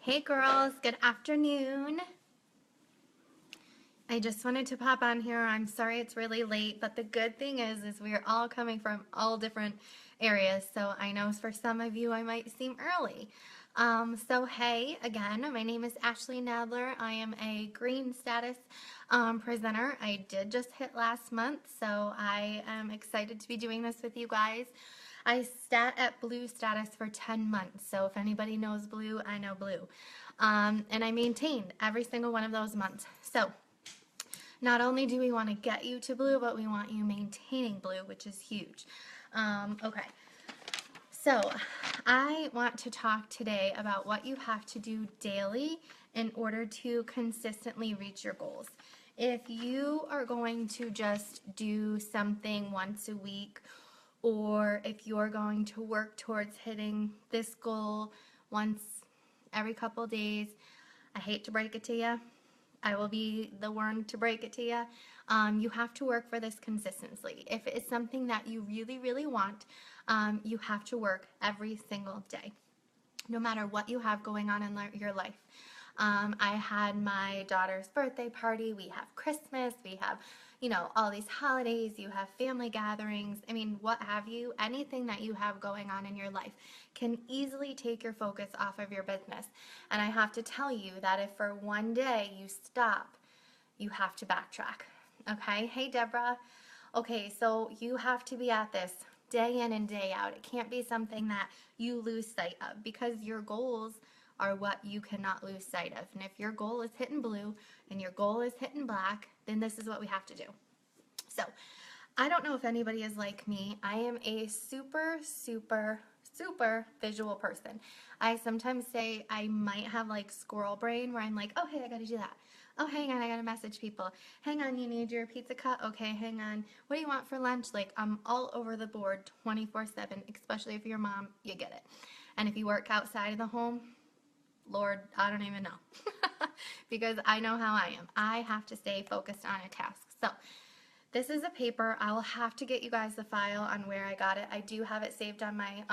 Hey girls, good afternoon. I just wanted to pop on here. I'm sorry it's really late, but the good thing is we're all coming from all different areas. So I know for some of you I might seem early. So hey, again, my name is Ashley Nadler. I am a green status presenter. I did just hit last month, so I am excited to be doing this with you guys. I sat at blue status for 10 months, so if anybody knows blue, I know blue. And I maintained every single one of those months. So not only do we want to get you to blue, but we want you maintaining blue, which is huge. Okay, so I want to talk today about what you have to do daily in order to consistently reach your goals. If you are going to just do something once a week, or if you're going to work towards hitting this goal once every couple days, I hate to break it to you, I will be the one to break it to you. You have to work for this consistently. If it is something that you really, really want, you have to work every single day, no matter what you have going on in your life. I had my daughter's birthday party. We have Christmas. We have, all these holidays. You have family gatherings. I mean, what have you? Anything that you have going on in your life can easily take your focus off of your business. And I have to tell you that if for one day you stop, you have to backtrack. Okay? Hey, Deborah. Okay, so you have to be at this day in and day out. It can't be something that you lose sight of, because your goals are what you cannot lose sight of. And if your goal is hitting blue and your goal is hitting black, then this is what we have to do. So I don't know if anybody is like me. I am a super visual person. I sometimes say I might have like squirrel brain, where I'm like, oh, hey, I gotta do that. Oh, hang on, I gotta message people. Hang on, you need your pizza cut? Okay, hang on. What do you want for lunch? Like, I'm all over the board 24/7, especially if you're a mom, you get it. And if you work outside of the home, Lord, I don't even know. Because I know how I am. I have to stay focused on a task. So this is a paper. I will have to get you guys the file on where I got it. I do have it saved on my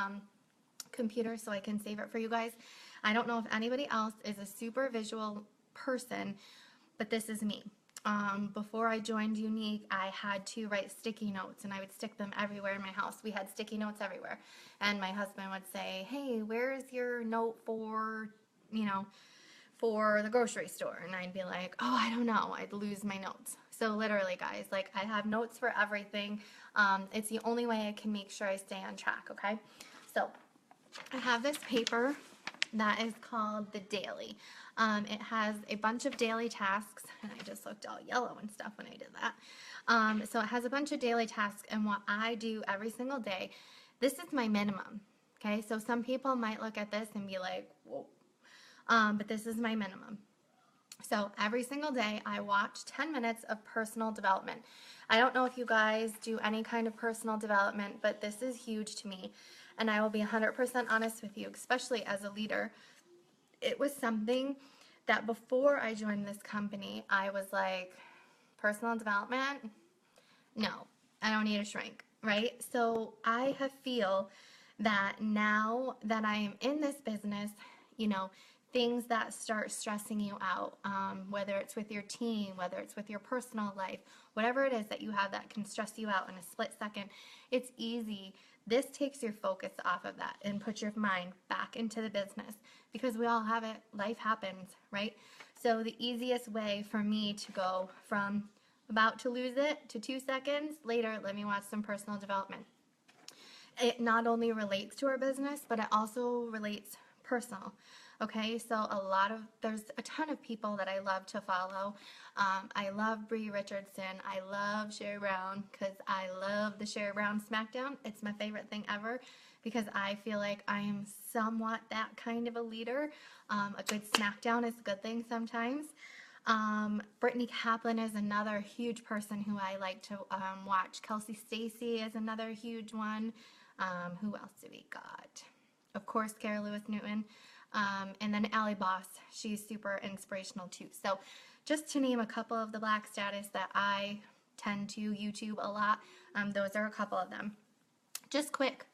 computer, so I can save it for you guys. I don't know if anybody else is a super visual person, but this is me. Before I joined Younique, I had to write sticky notes, and I would stick them everywhere in my house. We had sticky notes everywhere. And my husband would say, hey, where's your note for, for the grocery store? And I'd be like, oh, I don't know. I'd lose my notes. So literally, guys, like, I have notes for everything. It's the only way I can make sure I stay on track, okay? So I have this paper that is called the Daily. It has a bunch of daily tasks, and I just looked all yellow and stuff when I did that. So it has a bunch of daily tasks, and what I do every single day, this is my minimum, okay? So some people might look at this and be like, whoa, but this is my minimum. So every single day I watch 10 minutes of personal development. I don't know if you guys do any kind of personal development, but this is huge to me. And I will be 100% honest with you, especially as a leader. It was something that before I joined this company, I was like, personal development? No, I don't need a shrink, right? So I feel that now that I am in this business, things that start stressing you out, whether it's with your team, whether it's with your personal life, whatever it is that you have that can stress you out in a split second, it's easy. This takes your focus off of that and puts your mind back into the business, because we all have it. Life happens, right? So the easiest way for me to go from about to lose it to 2 seconds later, let me watch some personal development. It not only relates to our business, but it also relates personal. Okay, so there's a ton of people that I love to follow. I love Bree Richardson. I love Sherry Brown, because I love the Sherry Brown Smackdown. It's my favorite thing ever, because I feel like I am somewhat that kind of a leader. A good Smackdown is a good thing sometimes. Brittany Kaplan is another huge person who I like to watch. Kelsey Stacy is another huge one. Who else do we got? Of course, Cara Lewis Newton. And then Allie Boss, she's super inspirational too. So just to name a couple of the black status that I tend to YouTube a lot, those are a couple of them. Just quick,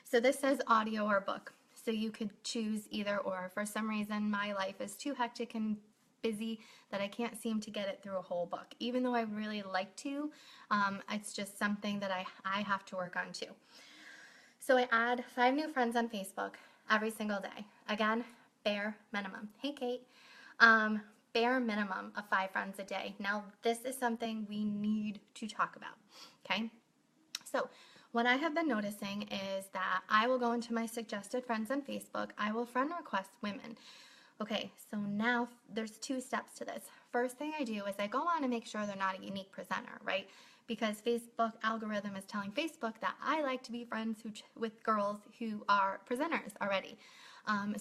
so this says audio or book. So you could choose either or. For some reason, my life is too hectic and busy that I can't seem to get it through a whole book. Even though I really like to, it's just something that I have to work on too. So I add 5 new friends on Facebook every single day. Again, bare minimum. Hey, Kate. Bare minimum of 5 friends a day. Now, this is something we need to talk about, okay? So what I have been noticing is that I will go into my suggested friends on Facebook. I will friend request women. Okay, so now there's 2 steps to this. First thing I do is I go on and make sure they're not a unique presenter, right? Because Facebook algorithm is telling Facebook that I like to be friends with girls who are presenters already.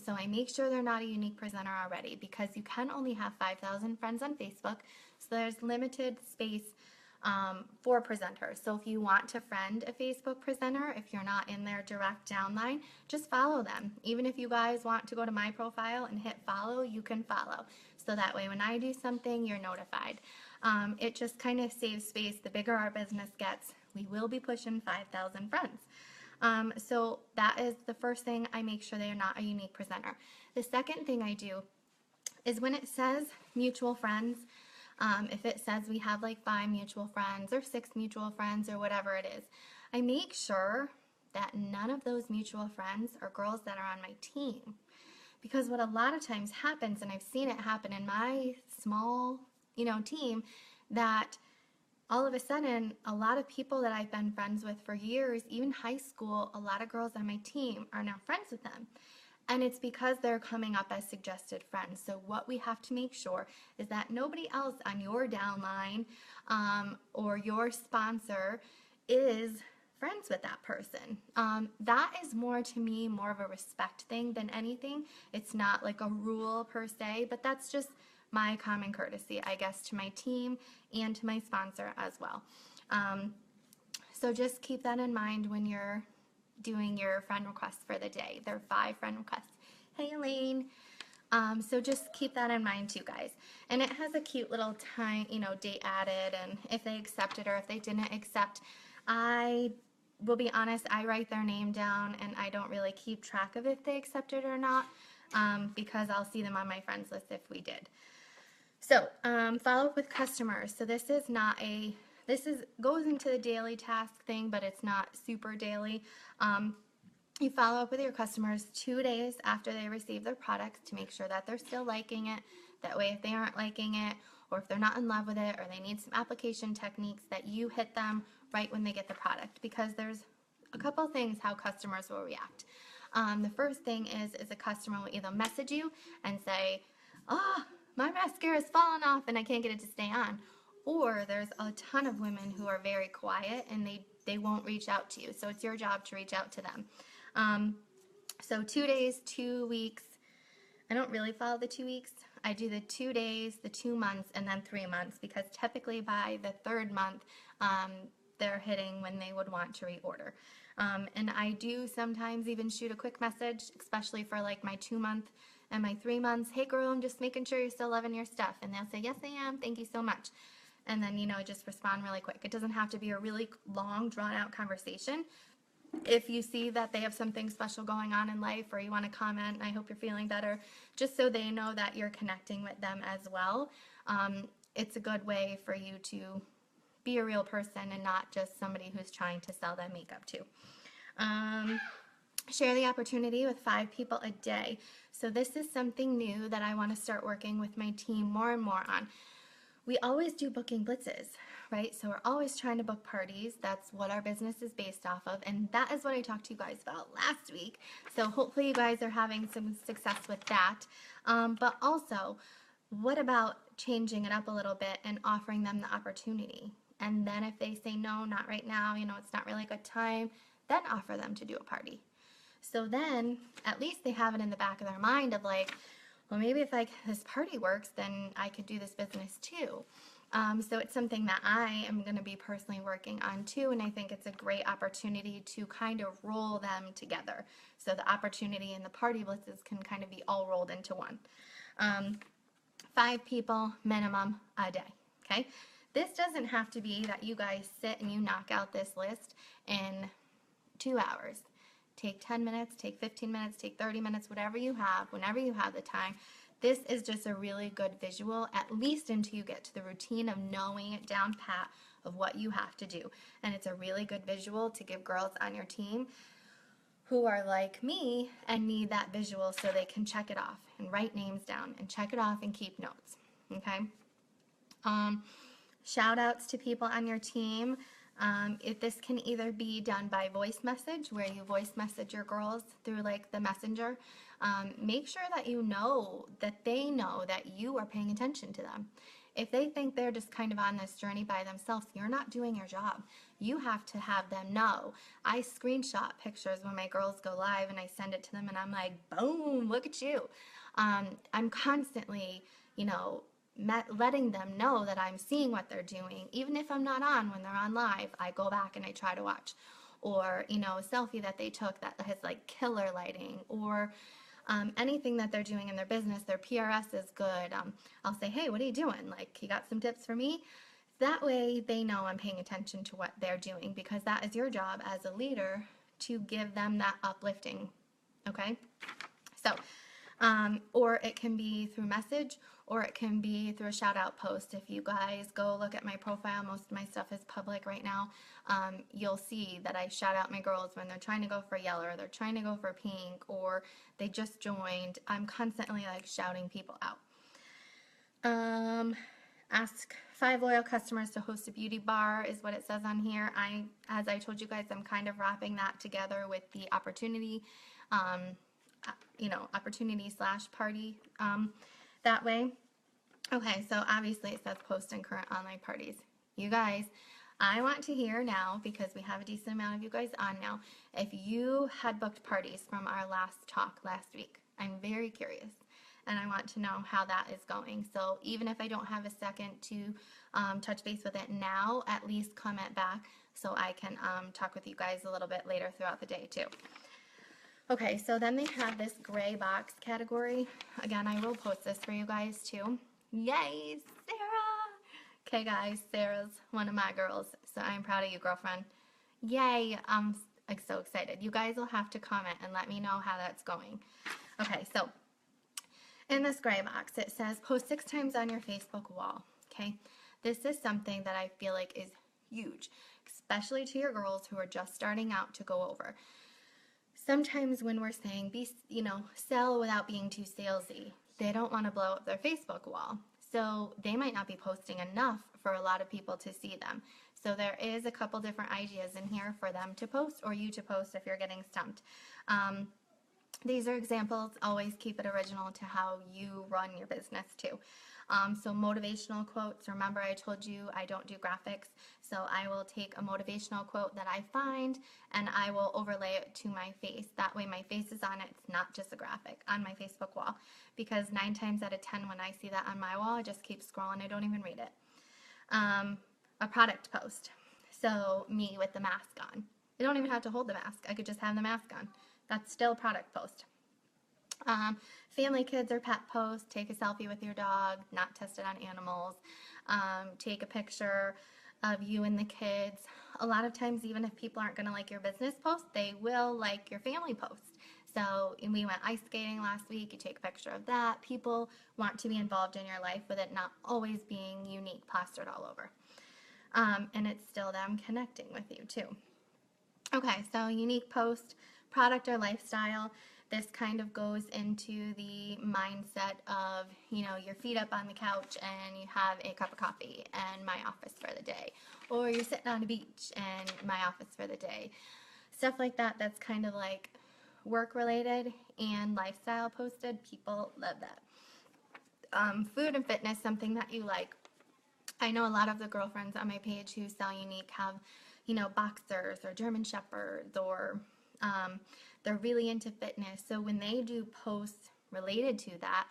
So I make sure they're not a unique presenter already, because you can only have 5,000 friends on Facebook, so there's limited space for presenters. So if you want to friend a Facebook presenter, if you're not in their direct downline, just follow them. Even if you guys want to go to my profile and hit follow, you can follow. So that way when I do something, you're notified. It just kind of saves space. The bigger our business gets, we will be pushing 5,000 friends. So that is the first thing. I make sure they are not a unique presenter. The second thing I do is when it says mutual friends, if it says we have like 5 mutual friends or 6 mutual friends or whatever it is, I make sure that none of those mutual friends are girls that are on my team. Because what a lot of times happens, and I've seen it happen in my small, team, that all of a sudden, a lot of people that I've been friends with for years, even high school, a lot of girls on my team are now friends with them. And it's because they're coming up as suggested friends. So what we have to make sure is that nobody else on your downline or your sponsor is friends with that person. That is more, to me, more of a respect thing than anything. It's not like a rule per se, but that's just my common courtesy, I guess, to my team and to my sponsor as well. So just keep that in mind when you're doing your friend requests for the day. There are 5 friend requests. Hey, Elaine. So just keep that in mind too, guys. And it has a cute little time, date added, and if they accepted or if they didn't accept. I will be honest, I write their name down and I don't really keep track of if they accepted or not, because I'll see them on my friends list if we did. So follow up with customers. So this goes into the daily task thing, but it's not super daily. You follow up with your customers 2 days after they receive their products to make sure that they're still liking it. That way, if they aren't liking it, or if they're not in love with it, or they need some application techniques, that you hit them right when they get the product. Because there's a couple things how customers will react. The first thing is a customer will either message you and say, "Oh, my mascara's fallen off and I can't get it to stay on." Or there's a ton of women who are very quiet and they won't reach out to you. So it's your job to reach out to them. So 2 days, 2 weeks. I don't really follow the 2 weeks. I do the 2 days, the 2 months, and then 3 months, because typically by the 3rd month, they're hitting when they would want to reorder. And I do sometimes even shoot a quick message, especially for like my 2 month and my 3 months. "Hey girl, I'm just making sure you're still loving your stuff." And they'll say, "Yes, I am. Thank you so much." And then, just respond really quick. It doesn't have to be a really long, drawn out conversation. If you see that they have something special going on in life, or you want to comment, "I hope you're feeling better," just so they know that you're connecting with them as well. It's a good way for you to be a real person and not just somebody who's trying to sell them makeup too. Share the opportunity with 5 people a day. So this is something new that I want to start working with my team more and more on. We always do booking blitzes, right? So we're always trying to book parties. That's what our business is based off of. And that is what I talked to you guys about last week. So hopefully you guys are having some success with that. But also, what about changing it up a little bit and offering them the opportunity? And then if they say, "No, not right now, it's not really a good time," then offer them to do a party. So then at least they have it in the back of their mind of like, well, maybe if this party works, then I could do this business too. So it's something that I am going to be personally working on too, and I think it's a great opportunity to kind of roll them together. So the opportunity and the party blitzes can kind of be all rolled into one. 5 people minimum a day, okay? This doesn't have to be that you guys sit and you knock out this list in 2 hours. Take 10 minutes, take 15 minutes, take 30 minutes, whatever you have, whenever you have the time. This is just a really good visual, at least until you get to the routine of knowing it down pat of what you have to do. And it's a really good visual to give girls on your team who are like me and need that visual so they can check it off and write names down and check it off and keep notes. Okay? Shout outs to people on your team. If this can either be done by voice message, where you voice message your girls through like the messenger. Make sure that you know that they know that you are paying attention to them. If they think they're just kind of on this journey by themselves, you're not doing your job. You have to have them know. I screenshot pictures when my girls go live and I send it to them and I'm like, boom, look at you. I'm constantly, letting them know that I'm seeing what they're doing. Even if I'm not on when they're on live, I go back and I try to watch. Or, a selfie that they took that has like killer lighting, or anything that they're doing in their business, their PRS is good. I'll say, hey, what are you doing? Like, you got some tips for me? That way they know I'm paying attention to what they're doing, because that is your job as a leader to give them that uplifting. Okay? So, or it can be through message, or it can be through a shout out post. If you guys go look at my profile, most of my stuff is public right now. You'll see that I shout out my girls when they're trying to go for yellow, or they're trying to go for pink, or they just joined. I'm constantly like shouting people out. Ask 5 loyal customers to host a beauty bar is what it says on here. As I told you guys, I'm kind of wrapping that together with the opportunity, opportunity/party that way. Okay, so obviously it says post and current online parties. You guys, I want to hear now, because we have a decent amount of you guys on now, if you had booked parties from our last talk last week. I'm very curious, and I want to know how that is going. So even if I don't have a second to touch base with it now, at least comment back so I can talk with you guys a little bit later throughout the day too. Okay, so then they have this gray box category. Again, I will post this for you guys too. Yay, Sarah! Okay, guys, Sarah's one of my girls, so I'm proud of you, girlfriend. Yay, I'm so excited. You guys will have to comment and let me know how that's going. Okay, so in this gray box, it says post 6 times on your Facebook wall. Okay, this is something that I feel like is huge, especially to your girls who are just starting out to go over. Sometimes when we're saying, sell without being too salesy, they don't want to blow up their Facebook wall. So they might not be posting enough for a lot of people to see them. So there is a couple different ideas in here for them to post, or you to post if you're getting stumped. These are examples. Always keep it original to how you run your business too. So motivational quotes. Remember, I told you I don't do graphics, so I will take a motivational quote that I find and I will overlay it to my face. That way my face is on it. It's not just a graphic on my Facebook wall, because 9 times out of 10 when I see that on my wall, I just keep scrolling. I don't even read it. A product post. So me with the mask on. I don't even have to hold the mask. I could just have the mask on. That's still a product post. Family, kids, or pet post. Take a selfie with your dog, not tested on animals. Take a picture of you and the kids. A lot of times, even if people aren't going to like your business post, they will like your family post. So we went ice skating last week. You take a picture of that. People want to be involved in your life with it not always being Younique plastered all over. And it's still them connecting with you too. Okay, so Younique post, product or lifestyle. This kind of goes into the mindset of, your feet up on the couch and you have a cup of coffee and my office for the day. Or you're sitting on a beach and my office for the day. Stuff like that, that's kind of like work related and lifestyle posted. People love that. Food and fitness, something that you like. I know a lot of the girlfriends on my page who sell Younique have, boxers or German shepherds, or they're really into fitness. So when they do posts related to that,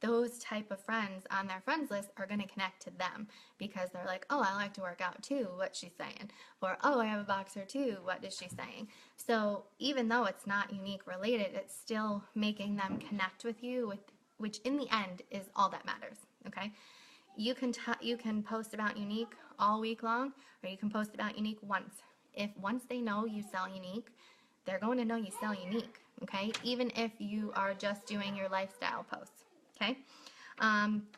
those type of friends on their friends list are going to connect to them, because they're like, oh, I like to work out too, what's she saying? Or, oh, I have a boxer too, what is she saying? So even though it's not Younique related, it's still making them connect with you, which in the end is all that matters, okay? You can post about Younique all week long, or you can post about Younique once. If once they know you sell Younique, they're going to know you sell Younique, okay? Even if you are just doing your lifestyle posts, okay?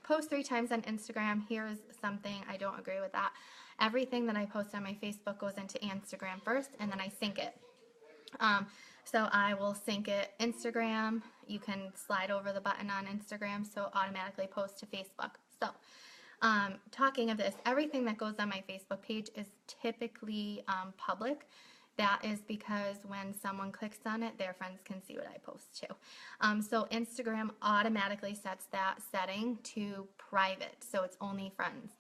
Post 3 times on Instagram. Here's something I don't agree with that. Everything that I post on my Facebook goes into Instagram first, and then I sync it. So I will sync it Instagram. You can slide over the button on Instagram, so automatically post to Facebook. So talking of this, everything that goes on my Facebook page is typically public. That is because when someone clicks on it, their friends can see what I post too. So Instagram automatically sets that setting to private, so it's only friends.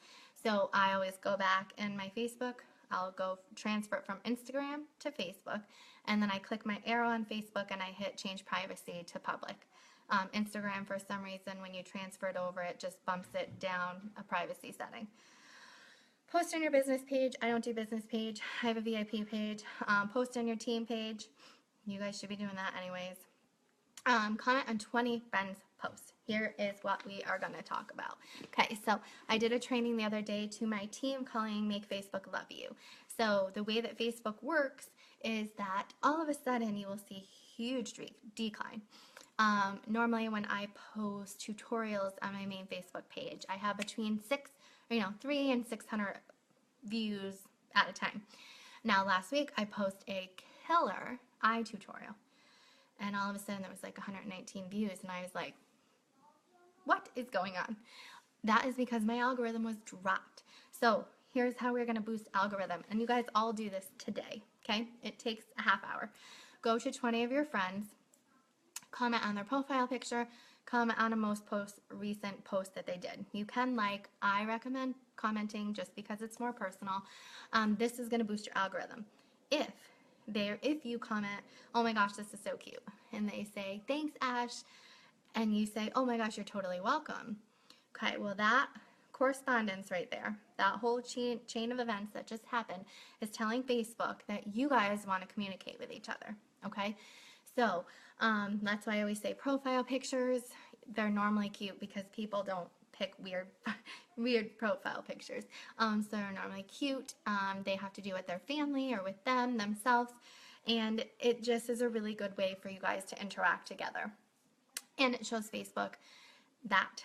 So I always go back in my Facebook, I'll go transfer it from Instagram to Facebook, and then I click my arrow on Facebook and I hit change privacy to public. Instagram, for some reason, when you transfer it over, it just bumps it down a privacy setting. Post on your business page. I don't do business page. I have a VIP page. Post on your team page. You guys should be doing that anyways. Comment on 20 friends' posts. Here is what we are going to talk about. Okay, so I did a training the other day to my team calling Make Facebook Love You. So the way that Facebook works is that all of a sudden you will see huge decline. Normally when I post tutorials on my main Facebook page, I have between 3 and 600 views at a time. Now last week I posted a killer eye tutorial, and all of a sudden there was like 119 views, and I was like, what is going on? That is because my algorithm was dropped. So here's how we're going to boost algorithm, and you guys all do this today, okay? It takes a half hour. Go to 20 of your friends, comment on their profile picture, comment on a most recent post that they did. You can I recommend commenting just because it's more personal. This is going to boost your algorithm. If you comment, oh my gosh, this is so cute, and they say, thanks, Ash, and you say, oh my gosh, you're totally welcome. Okay, well that correspondence right there, that whole chain of events that just happened is telling Facebook that you guys want to communicate with each other, okay? So that's why I always say profile pictures. They're normally cute because people don't pick weird profile pictures. So they're normally cute. They have to do with their family or with themselves. And it just is a really good way for you guys to interact together. And it shows Facebook that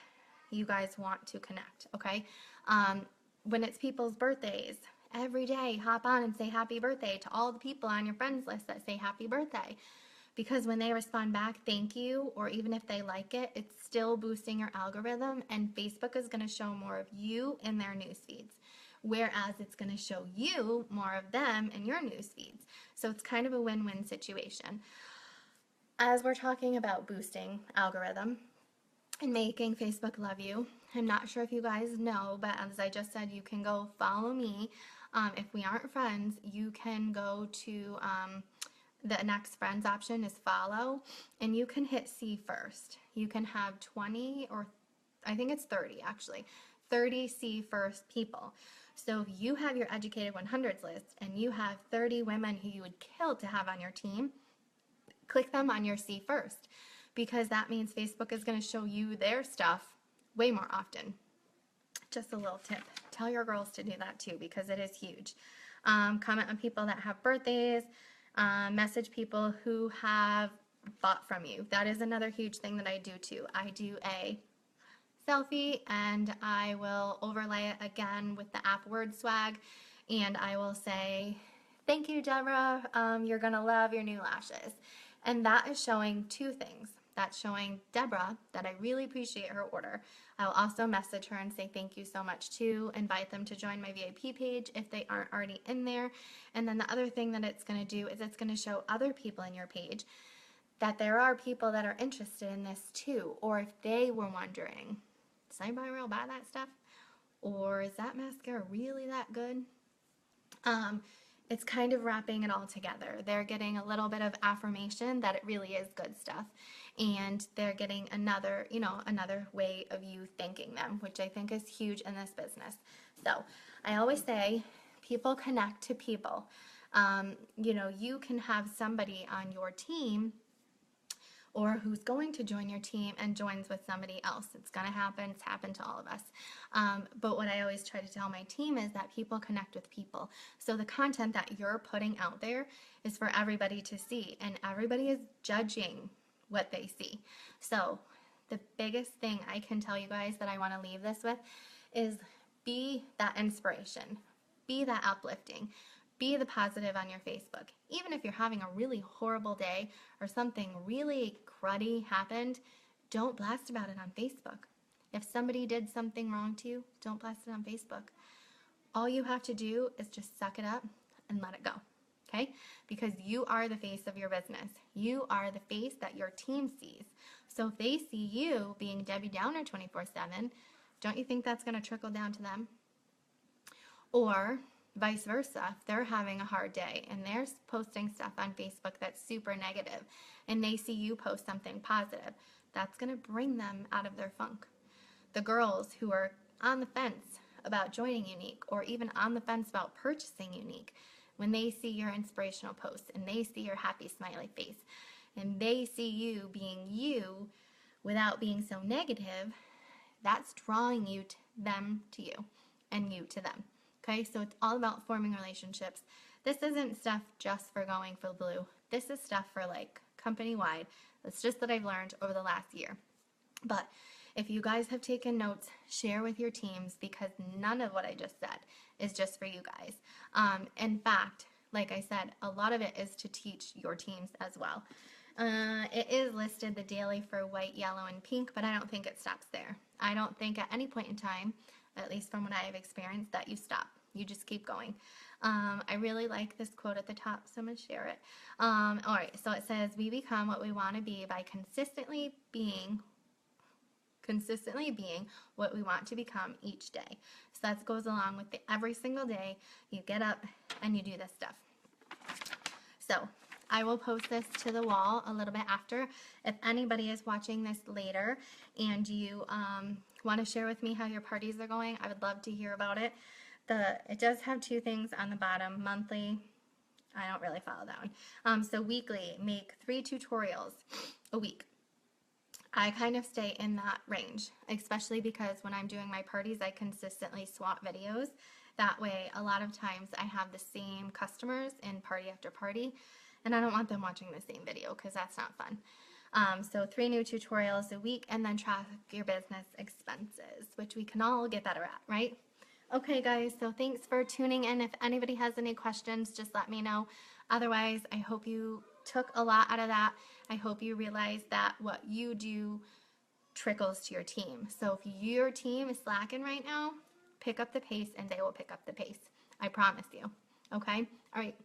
you guys want to connect, okay? When it's people's birthdays, every day hop on and say happy birthday to all the people on your friends list that say happy birthday. Because when they respond back, thank you, or even if they like it, it's still boosting your algorithm, and Facebook is going to show more of you in their news feeds, whereas it's going to show you more of them in your news feeds. So it's kind of a win-win situation. As we're talking about boosting algorithm and making Facebook love you, I'm not sure if you guys know, but as I just said, you can go follow me. If we aren't friends, you can go to the next friends option is follow, and you can hit see first. You can have 20, or I think it's 30 actually, 30 see first people. So if you have your educated 100s list and you have 30 women who you would kill to have on your team, click them on your see first, because that means Facebook is going to show you their stuff way more often. Just a little tip. Tell your girls to do that too, because it is huge. Comment on people that have birthdays. Message people who have bought from you. That is another huge thing that I do too. I do a selfie and I will overlay it again with the app word swag, and I will say, thank you, Deborah. You're going to love your new lashes. And that is showing two things. That's showing Deborah that I really appreciate her order. I will also message her and say thank you so much too, invite them to join my VIP page if they aren't already in there. And then the other thing that it's going to do is it's going to show other people in your page that there are people that are interested in this too. Or if they were wondering, does anybody really buy that stuff? Or is that mascara really that good? It's kind of wrapping it all together. They're getting a little bit of affirmation that it really is good stuff. And they're getting another way of you thanking them, which I think is huge in this business. So I always say people connect to people. You can have somebody on your team or who's going to join your team and joins with somebody else. It's going to happen. It's happened to all of us. But what I always try to tell my team is that people connect with people. So the content that you're putting out there is for everybody to see, and everybody is judging what they see. So the biggest thing I can tell you guys that I want to leave this with is be that inspiration, be that uplifting, be the positive on your Facebook. Even if you're having a really horrible day or something really cruddy happened, don't blast about it on Facebook. If somebody did something wrong to you, don't blast it on Facebook. All you have to do is just suck it up and let it go, okay? Because you are the face of your business. You are the face that your team sees. So if they see you being Debbie Downer 24/7, don't you think that's going to trickle down to them? Or vice versa, if they're having a hard day and they're posting stuff on Facebook that's super negative and they see you post something positive, that's going to bring them out of their funk. The girls who are on the fence about joining Younique, or even on the fence about purchasing Younique, when they see your inspirational posts and they see your happy smiley face and they see you being you without being so negative, that's drawing them to you and you to them. Okay, so it's all about forming relationships. This isn't stuff just for going for blue. This is stuff for like company-wide. It's just that I've learned over the last year. But if you guys have taken notes, share with your teams, because none of what I just said is just for you guys. In fact, like I said, a lot of it is to teach your teams as well. It is listed the daily for white, yellow, and pink, but I don't think it stops there. I don't think at any point in time, at least from what I have experienced, that you stop. You just keep going. I really like this quote at the top, so I'm going to share it. All right, so it says, we become what we want to be by consistently being what we want to become each day. So that goes along with every single day you get up and you do this stuff. So I will post this to the wall a little bit after. If anybody is watching this later and you want to share with me how your parties are going, I would love to hear about it. It does have two things on the bottom: monthly. I don't really follow that one. So weekly, make 3 tutorials a week. I kind of stay in that range, especially because when I'm doing my parties, I consistently swap videos. That way, a lot of times I have the same customers in party after party, and I don't want them watching the same video because that's not fun. So 3 new tutorials a week, and then track your business expenses, which we can all get better at, right? Okay, guys, so thanks for tuning in. If anybody has any questions, just let me know. Otherwise, I hope you took a lot out of that. I hope you realize that what you do trickles to your team. So if your team is slacking right now, pick up the pace and they will pick up the pace. I promise you. Okay? All right.